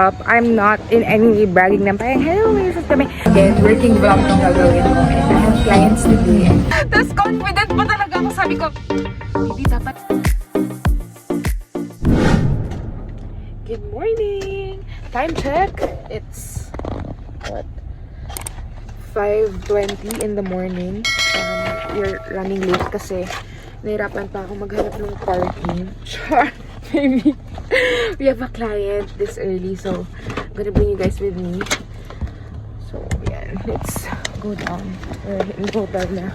I'm not in any bragging na parang, hello, may isa kami. Again, working vlog ng gagawin ko. And I have clients today. Tapos confident pa talaga ako. Sabi ko, hindi dapat. Good morning! Time check. It's, what? 5:20 in the morning. We're running late kasi nahirapan pa ako maghanap ng parking. Sure, maybe. We have a client this early, so I'm gonna bring you guys with me. So, yeah, let's go down. In total na.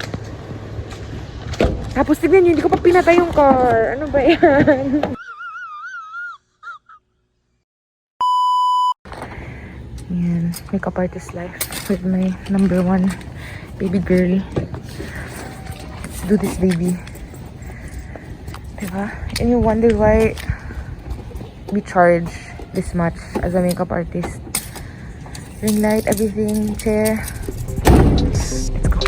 Tapos tignan nyo, hindi ko pa pinatay yung car. Ano ba yan? Yan, makeup artist life with my number 1 baby girl. Let's do this, baby. Diba? And you wonder why we charge this much as a makeup artist. Ring light, everything, chair. Let's go.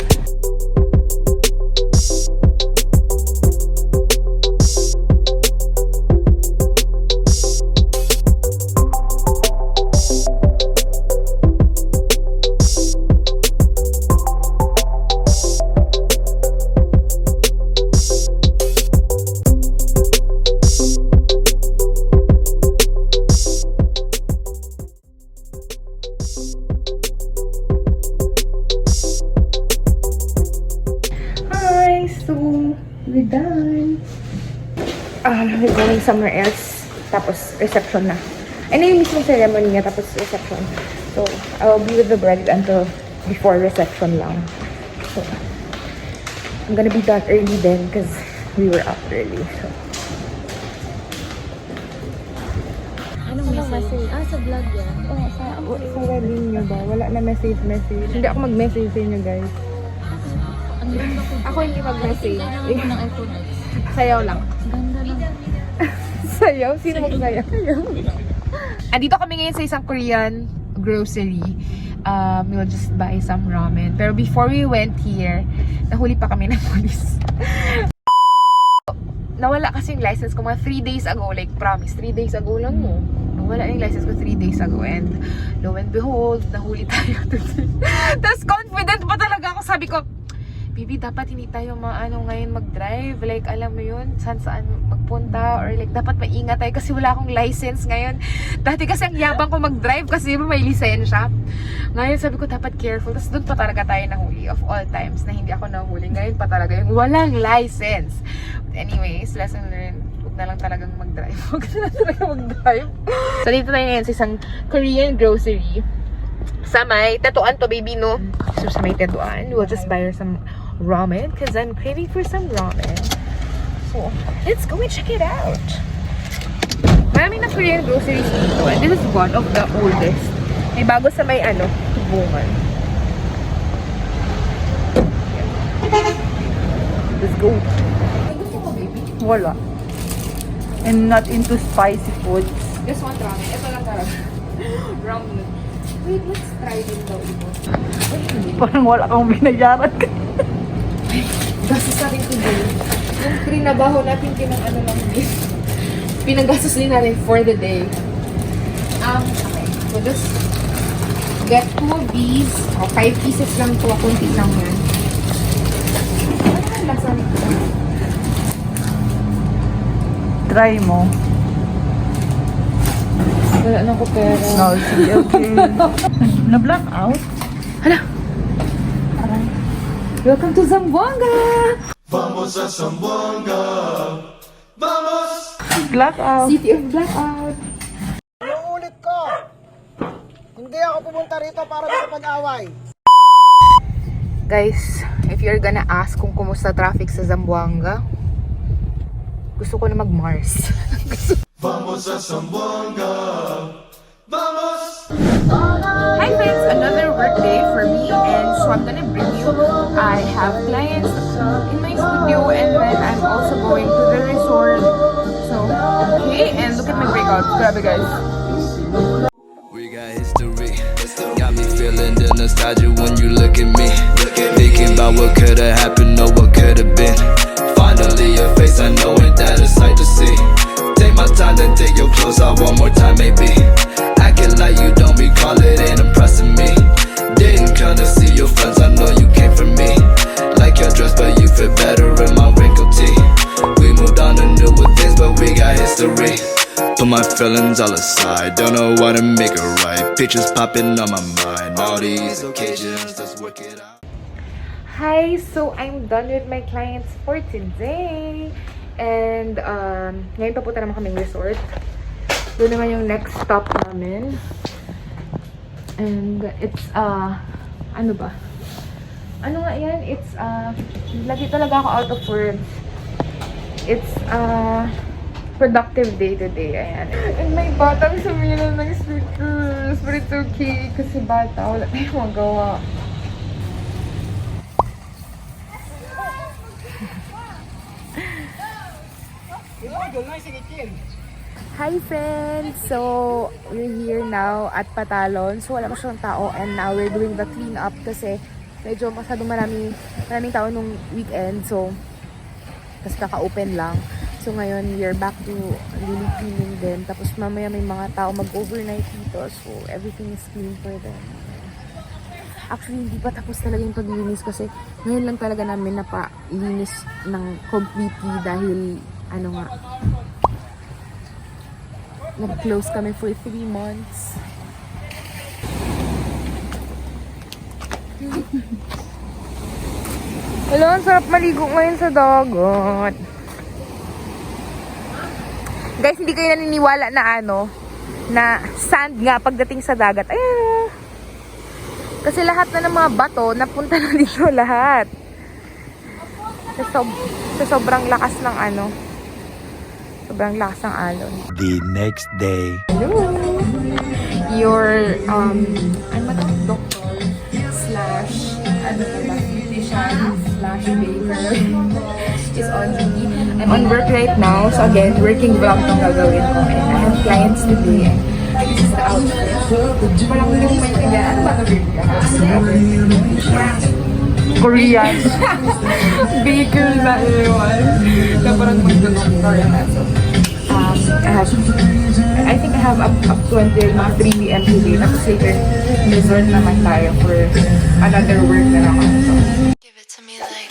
So, we're done. We're going somewhere else. Tapos, reception na. Ay, na yung mismong ceremony niya, tapos reception. So, I'll be with the bride until before reception lang. So, I'm gonna be done early then because we were up early. So. Anong message? Sa vlog yan? Sa wedding niyo ba? Wala na message. Hindi ako mag-message sa inyo, guys. Ako hindi mag-message. Sayaw lang. Ganda lang. Sayaw? Sino magsayaw? Andito kami ngayon sa isang Korean grocery. We'll just buy some ramen. Pero before we went here, nahuli pa kami ng police. Nawala kasi yung license ko mga 3 days ago. Like, promise, 3 days ago lang mo. Nawala yung license ko 3 days ago. And lo and behold, nahuli tayo today. Tapos confident pa talaga ako. Sabi ko, baby, dapat hindi tayo ngayon mag-drive. Like, alam mo yun, saan magpunta. Or like, dapat maingat tayo kasi wala akong license ngayon. Dati kasi ang yabang ko mag-drive kasi may lisensya. Ngayon, sabi ko, dapat careful. Tapos doon pa talaga tayo nahuli of all times na hindi ako nahuli. Ngayon pa talaga yung walang license. But anyways, lesson learned. Huwag na lang talagang mag-drive. Huwag na lang talaga mag-drive. So, dito tayo ngayon sa isang Korean grocery. Sa may tetuan to, baby, no? So, sa may tetuan, we'll just buy her some ramen because I'm craving for some ramen. So, let's go and check it out. Marami na Korean groceries dito. And this is one of the oldest. May bago sa may tubungan. Let's go. Gusto ko, baby? Wala. I'm not into spicy foods. Just want ramen. Ito lang talaga. Ramen. Wait, let's try din daw ito. Parang wala kang binayaran ka. Gastos natin today. Yung trinabaho natin lang din. Pinagastos din natin for the day. Okay. So just get 2 of these. 5 pieces lang to. Kunti lang yan. Ano ang lasa nito? Try mo. Wala na ko pera. No, sige, okay. Na-black out? Hala! Welcome to Zamboanga! Vamos a Zamboanga! Vamos! Black out. City of Blackout! Ulit ko! Hindi ako pumunta rito para makapag-away. Guys, if you're gonna ask kung kumusta traffic sa Zamboanga, gusto ko na mag-Mars. Vamos a Zamboanga! Vamos! Hi friends! Another work day for me, and so I'm gonna bring you, I have clients in my studio and then I'm also going to the resort. So, okay, and look at my breakout. Grabe guys. We got history. Got me feeling the nostalgia when you look at me. Thinking about what could have happened or what could have been. Finally your face, I know it, that a sight to see. Take my time, then take your clothes out one more time, maybe. Acting feelings all aside. Don't know what to make it right. Pictures popping on my mind. All these occasions, let's work it out. Hi! So, I'm done with my clients for today. And, ngayon papunta naman kaming resort. Doon naman yung next stop namin. And, it's, ano ba? Ano nga yan? It's, lagi talaga ako out of words. It's, productive day today. Ayan. And may batang sumilan ng stickers. But it's okay. Kasi bata, wala tayong magawa. Hi friends! So, we're here now at Patalon. So, wala masyadong tao and now we're doing the clean up kasi medyo masyadong maraming tao nung weekend. So, kasi kaka-open lang. So, ngayon, we're back to really cleaning din. Tapos, mamaya may mga tao mag-overnight dito. So, everything is clean for them. Actually, hindi pa tapos talaga yung paglinis kasi ngayon lang talaga namin napalinis ng completely dahil, ano nga, nag-close kami for 3 months. Hello, ang sarap maligo ngayon sa dagat. Guys, hindi kayo naniniwala na na sand nga pagdating sa dagat. Ayun. Kasi lahat na ng mga bato, napunta na dito lahat. Sa sobrang lakas ng sobrang lakas ng alon. The next day. Hello! Your, I'm a doctor slash, beautician slash baker is on duty. I'm on work right now. So again, working vlog ang gagawin ko. And I have clients today. This is the outfit. Walang hindi mo maintindihan. Ano ba ito, Korean. Baker na ewan. Na parang mag-doctor na. So, I think I have up to until mga 3 p.m. today. Tapos later, resort naman tayo for another work na naman. So, Give it to me like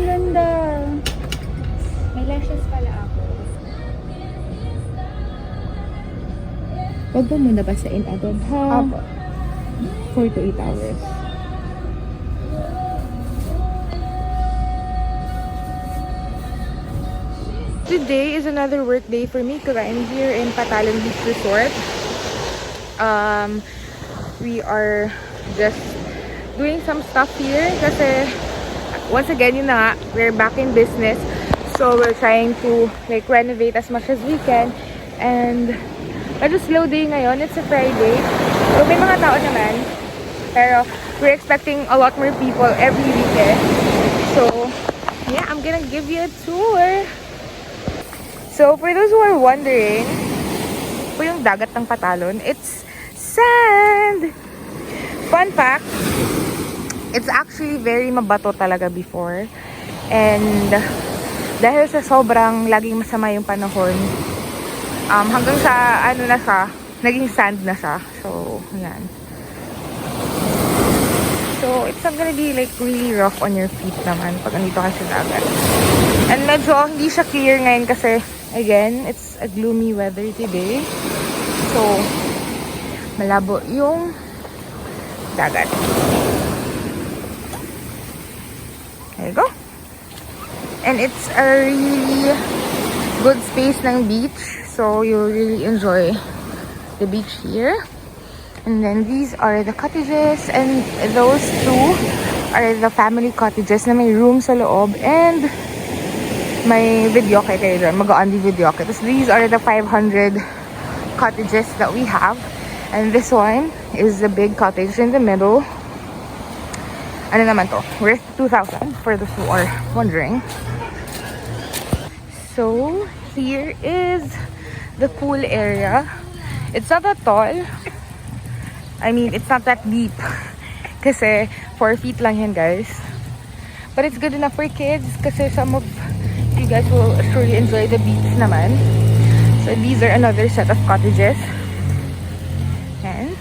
Ganda. May lashes pala ako. Wag ba muna ba sa agad ha? Apo. 4 to 8 hours. Today is another work day for me because I'm here in Patalon Beach Resort. We are just doing some stuff here kasi once again, yun na nga, we're back in business. So we're trying to like renovate as much as we can. And medyo slow day ngayon. It's a Friday. So may mga tao naman. Pero we're expecting a lot more people every weekend. So yeah, I'm gonna give you a tour. So, for those who are wondering, po yung dagat ng Patalon, it's sand! Fun fact, it's actually very mabato talaga before. And, dahil sa sobrang laging masama yung panahon, hanggang sa, na siya, naging sand na siya. So, yan. So, it's not gonna be like really rough on your feet naman pag andito ka sa dagat. And medyo hindi siya clear ngayon kasi again, it's a gloomy weather today. So, malabo yung dagat. There you go. And it's a really good space ng beach. So, you'll really enjoy the beach here. And then these are the cottages. And those two are the family cottages na may room sa loob. And may videoke kayo doon. Mag-on-the videoke. Tapos these are the 500 cottages that we have. And this one is the big cottage in the middle. Ano naman to? Worth 2,000 for those who are wondering. So, here is the pool area. It's not that tall. I mean, it's not that deep. Kasi 4 feet lang yan, guys. But it's good enough for kids kasi some of you guys will surely enjoy the beach naman. So, these are another set of cottages. And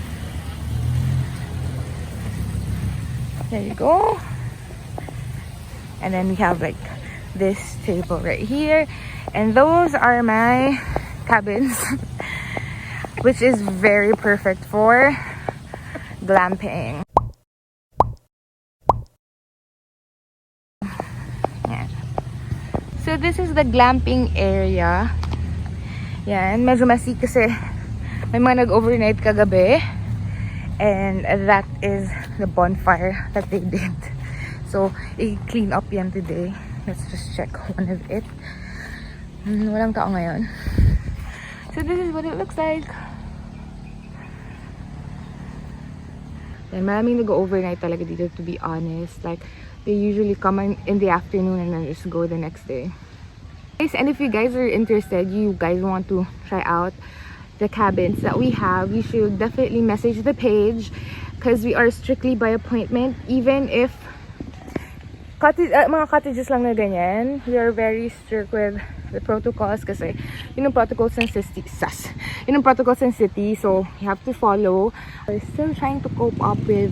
there you go. And then we have like this table right here. And those are my cabins. Which is very perfect for glamping. Yan. So this is the glamping area. Yan, medyo messy kasi may mga nag-overnight kagabi. And that is the bonfire that they did. So, i-clean up yan today. Let's just check one of it. Walang tao ngayon. So this is what it looks like. And maraming nag-overnight talaga dito, to be honest. Like, they usually come in the afternoon and then just go the next day. And if you guys are interested, you guys want to try out the cabins that we have, you should definitely message the page because we are strictly by appointment. Even if mga cottages lang na ganyan, we are very strict with the protocols kasi yun ang protocols ng city. Yun ang protocols ng city, so you have to follow. We're still trying to cope up with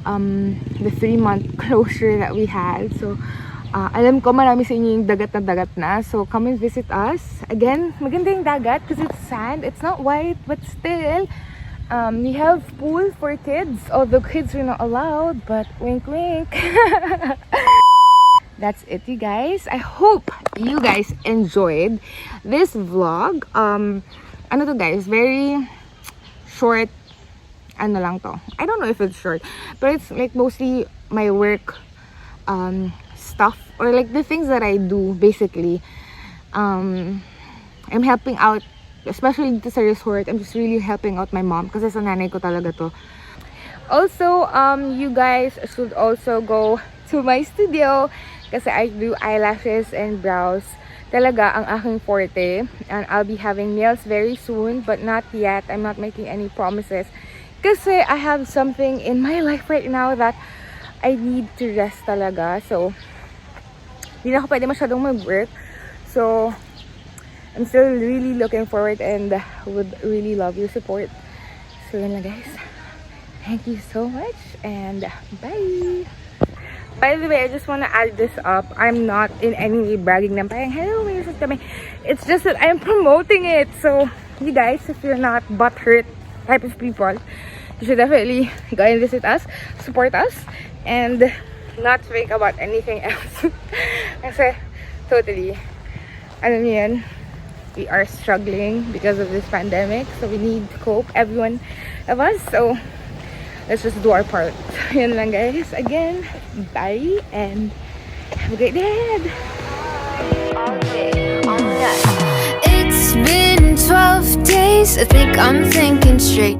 the 3-month closure that we had. So alam ko marami sa inyo yung dagat na. So come and visit us. Again, maganda yung dagat because it's sand. It's not white, but still we have pool for kids. Although kids are not allowed, but wink wink. That's it, you guys. I hope you guys enjoyed this vlog. Ano to, guys? Very short. Ano lang to? I don't know if it's short, but it's like mostly my work stuff or like the things that I do basically. I'm helping out, especially dito sa resort. I'm just really helping out my mom kasi sa nanay ko talaga to. Also, you guys should also go to my studio kasi I do eyelashes and brows. Talaga ang aking forte. And I'll be having nails very soon, but not yet. I'm not making any promises. Kasi I have something in my life right now that I need to rest talaga. So, hindi na ako pwede masyadong mag-work. So, I'm still really looking forward and would really love your support. So, yun lang, guys. Thank you so much and bye! By the way, I just want to add this up. I'm not in any way bragging na parang, hello, may result kami. It's just that I'm promoting it. So, you guys, if you're not butthurt type of people, you should definitely go and visit us, support us, and not think about anything else. Kasi, totally, alam niyo yan, we are struggling because of this pandemic. So, we need to cope, everyone of us. So, let's just do our part. Yun lang, guys. Again, bye and have a great day ahead. It's been 12 days, I think I'm thinking straight.